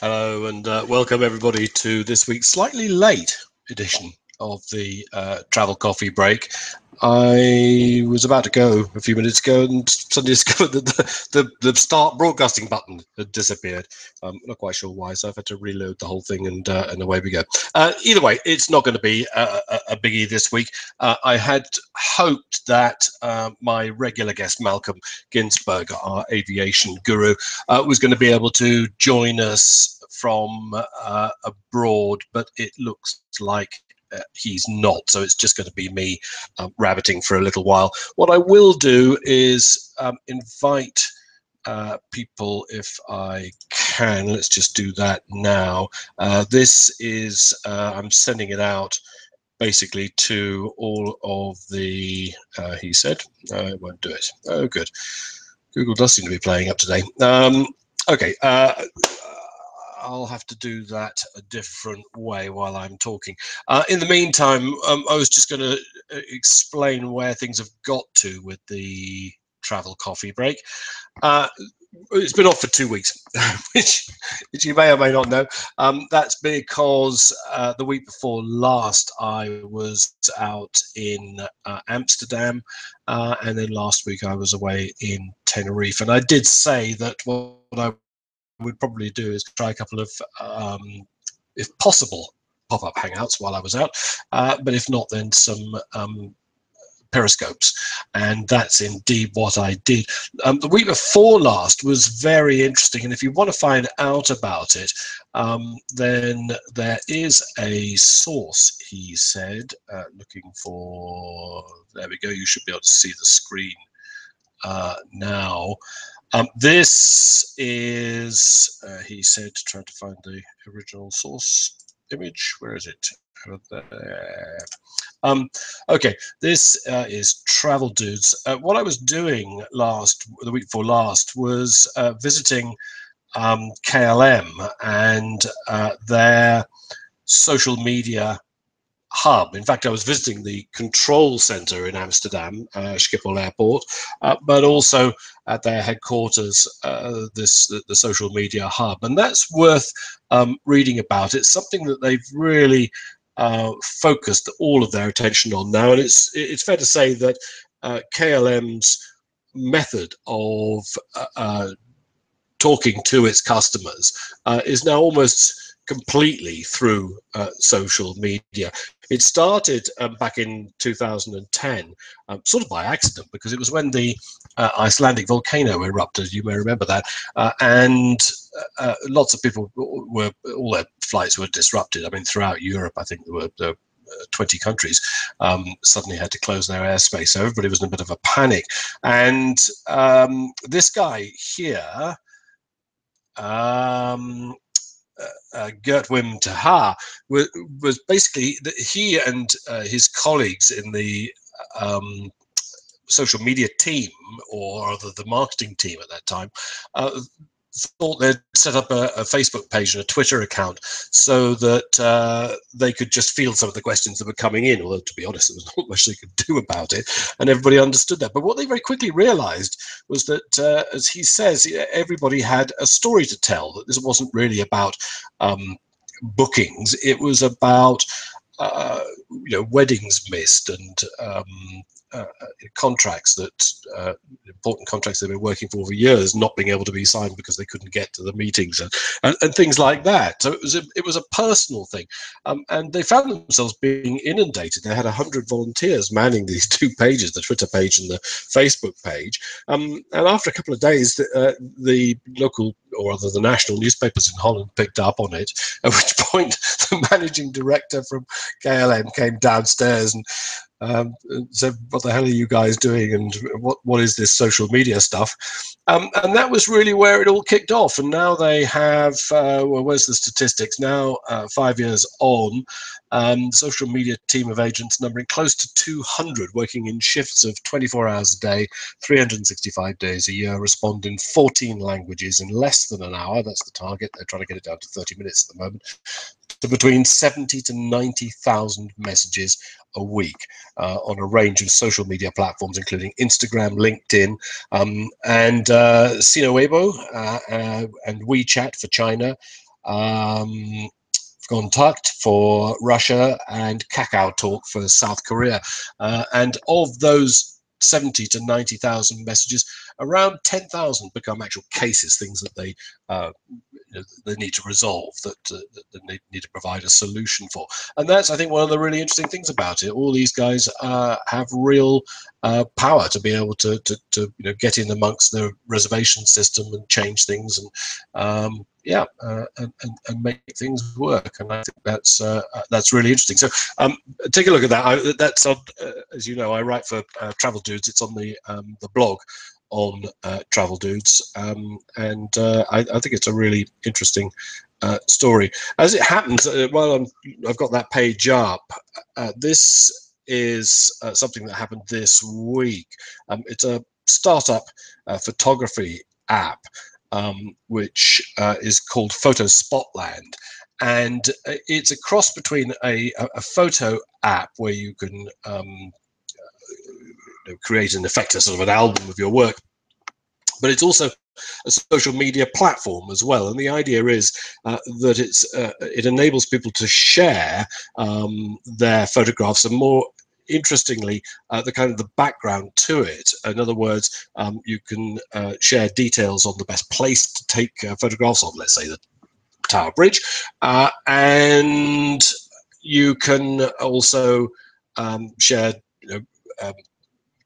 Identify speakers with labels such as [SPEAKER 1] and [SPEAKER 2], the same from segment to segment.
[SPEAKER 1] Hello and welcome everybody to this week's slightly late edition of the Travel Coffee Break. I was about to go a few minutes ago and suddenly discovered that the start broadcasting button had disappeared. I'm not quite sure why, so I've had to reload the whole thing and away we go. Either way, it's not going to be a biggie this week. I had hoped that my regular guest, Malcolm Ginsburg, our aviation guru, was going to be able to join us from abroad, but it looks like he's not, so it's just going to be me rabbiting for a little while. What I will do is invite people if I can. Let's just do that now. This is, I'm sending it out basically to all of the, he said, it won't do it. Oh, good. Google does seem to be playing up today. Okay. I'll have to do that a different way while I'm talking. In the meantime, I was just going to explain where things have got to with the Travel Coffee Break. It's been off for 2 weeks, which you may or may not know. That's because the week before last, I was out in Amsterdam, and then last week I was away in Tenerife. And I did say that what I would probably do is try a couple of, if possible, pop-up hangouts while I was out, but if not, then some periscopes, and that's indeed what I did. The week before last was very interesting, and if you want to find out about it, then there is a source, he said, looking for, there we go, you should be able to see the screen now. This is, he said, trying to find the original source image. Where is it? There. Okay, this is Travel Dudes. What I was doing the week before last, was visiting KLM and their social media hub. In fact, I was visiting the control center in Amsterdam, Schiphol Airport, but also at their headquarters, the social media hub. And that's worth reading about. It's something that they've really focused all of their attention on now. And it's fair to say that KLM's method of talking to its customers is now almost completely through social media. It started back in 2010, sort of by accident, because it was when the Icelandic volcano erupted. You may remember that, and lots of people all their flights were disrupted. I mean, throughout Europe, I think there were 20 countries suddenly had to close their airspace, so everybody was in a bit of a panic. And this guy here, Gert Wim Taha, was basically, he and his colleagues in the social media team, or rather the marketing team at that time, thought they'd set up a Facebook page and a Twitter account so that they could just field some of the questions that were coming in, although to be honest, there was not much they could do about it, and everybody understood that. But what they very quickly realized was that, as he says, everybody had a story to tell, that this wasn't really about bookings, it was about weddings missed and contracts that important contracts they've been working for years not being able to be signed because they couldn't get to the meetings and things like that. So it was a personal thing, and they found themselves being inundated. They had 100 volunteers manning these two pages, the Twitter page and the Facebook page, and after a couple of days, the local, or rather the national newspapers in Holland picked up on it, at which point the managing director from KLM came downstairs and said, what the hell are you guys doing, and what is this social media stuff? And that was really where it all kicked off. And now they have, well, where's the statistics now, 5 years on, social media team of agents numbering close to 200, working in shifts of 24 hours a day, 365 days a year, respond in 14 languages in less than an hour. That's the target. They're trying to get it down to 30 minutes at the moment, to between 70 to 90,000 messages a week on a range of social media platforms, including Instagram, LinkedIn, and Sino Weibo and WeChat for China, Kontakt for Russia, and Kakao Talk for South Korea. And of those 70 to 90,000 messages, around 10,000 become actual cases, things that they they need to resolve, that they need to provide a solution for. And that's, I think, one of the really interesting things about it. All these guys have real power to be able to get in amongst the reservation system and change things, and and make things work. And I think that's really interesting. So take a look at that. That's on, as you know, I write for Travel Dudes. It's on the blog on Travel Dudes, and I think it's a really interesting story. As it happens, while I've got that page up, this is something that happened this week. It's a startup photography app, which is called Photo Spotland. And it's a cross between a photo app where you can create and effect a sort of an album of your work, but it's also a social media platform as well. And the idea is that it enables people to share their photographs, and more interestingly, the kind of the background to it. In other words, you can share details on the best place to take photographs of, let's say, the Tower Bridge, and you can also share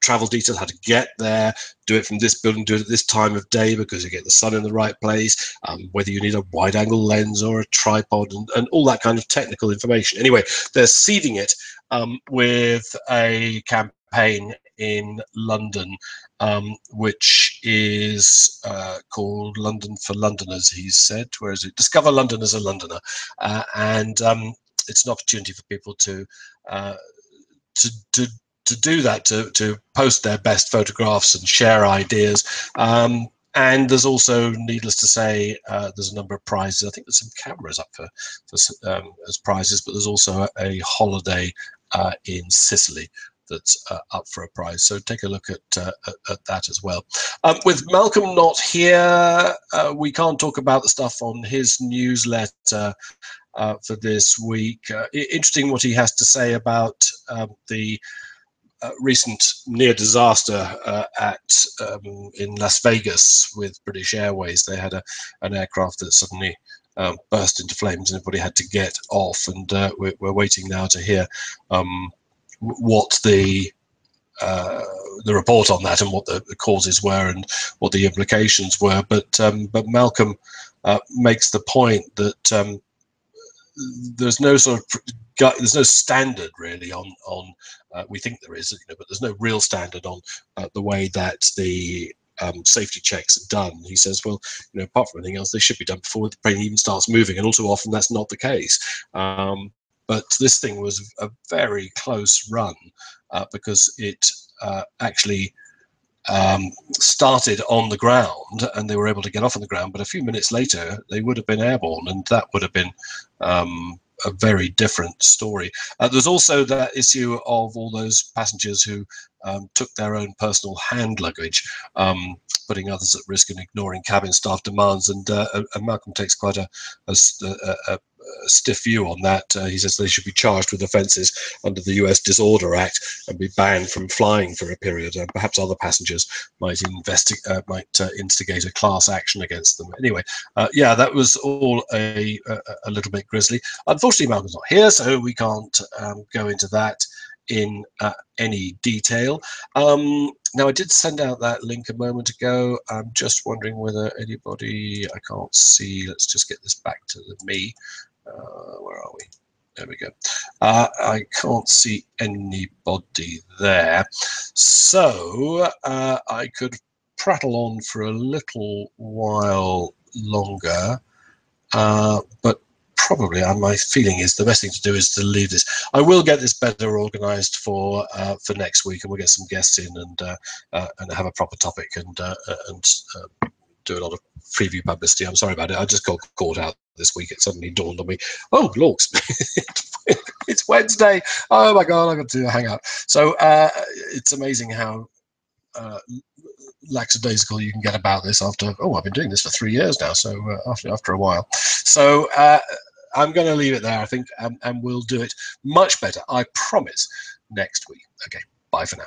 [SPEAKER 1] travel details, how to get there, do it from this building, do it at this time of day because you get the sun in the right place, whether you need a wide angle lens or a tripod, and all that kind of technical information. Anyway, they're seeding it with a campaign in London, which is called London for Londoners, he said. Where is it? Discover London as a Londoner. And it's an opportunity for people to do that, to post their best photographs and share ideas. And there's also, needless to say, there's a number of prizes. I think there's some cameras up for as prizes, but there's also a holiday in Sicily that's up for a prize. So take a look at that as well. With Malcolm not here, we can't talk about the stuff on his newsletter for this week. Interesting what he has to say about the recent near disaster in Las Vegas with British Airways. They had an aircraft that suddenly burst into flames, and everybody had to get off. And we're waiting now to hear what the report on that and what the causes were and what the implications were. But Malcolm makes the point that there's no sort of there's no standard really on we think there is, but there's no real standard on the way that the safety checks are done. He says, well, apart from anything else, they should be done before the plane even starts moving, and also often that's not the case. But this thing was a very close run because it actually started on the ground, and they were able to get off on the ground, but a few minutes later they would have been airborne, and that would have been a very different story. There's also that issue of all those passengers who took their own personal hand luggage, putting others at risk and ignoring cabin staff demands, and Malcolm takes quite a stiff view on that. He says they should be charged with offences under the US Disorder Act and be banned from flying for a period. Perhaps other passengers might instigate a class action against them. Anyway, yeah, that was all a little bit grisly. Unfortunately, Malcolm's not here, so we can't go into that in any detail. Now, I did send out that link a moment ago. I'm just wondering whether anybody, I can't see, let's just get this back to me. Where are we? There we go. I can't see anybody there. So I could prattle on for a little while longer, but probably my feeling is the best thing to do is to leave this. I will get this better organized for next week, and we'll get some guests in and have a proper topic and do a lot of preview publicity. I'm sorry about it. I just got caught out this week. It suddenly dawned on me, oh lords, it's Wednesday. Oh my god, I got to do a hangout. So it's amazing how lackadaisical you can get about this after, I've been doing this for 3 years now, so after a while. So I'm going to leave it there, I think, and we'll do it much better, I promise, next week. Okay, bye for now.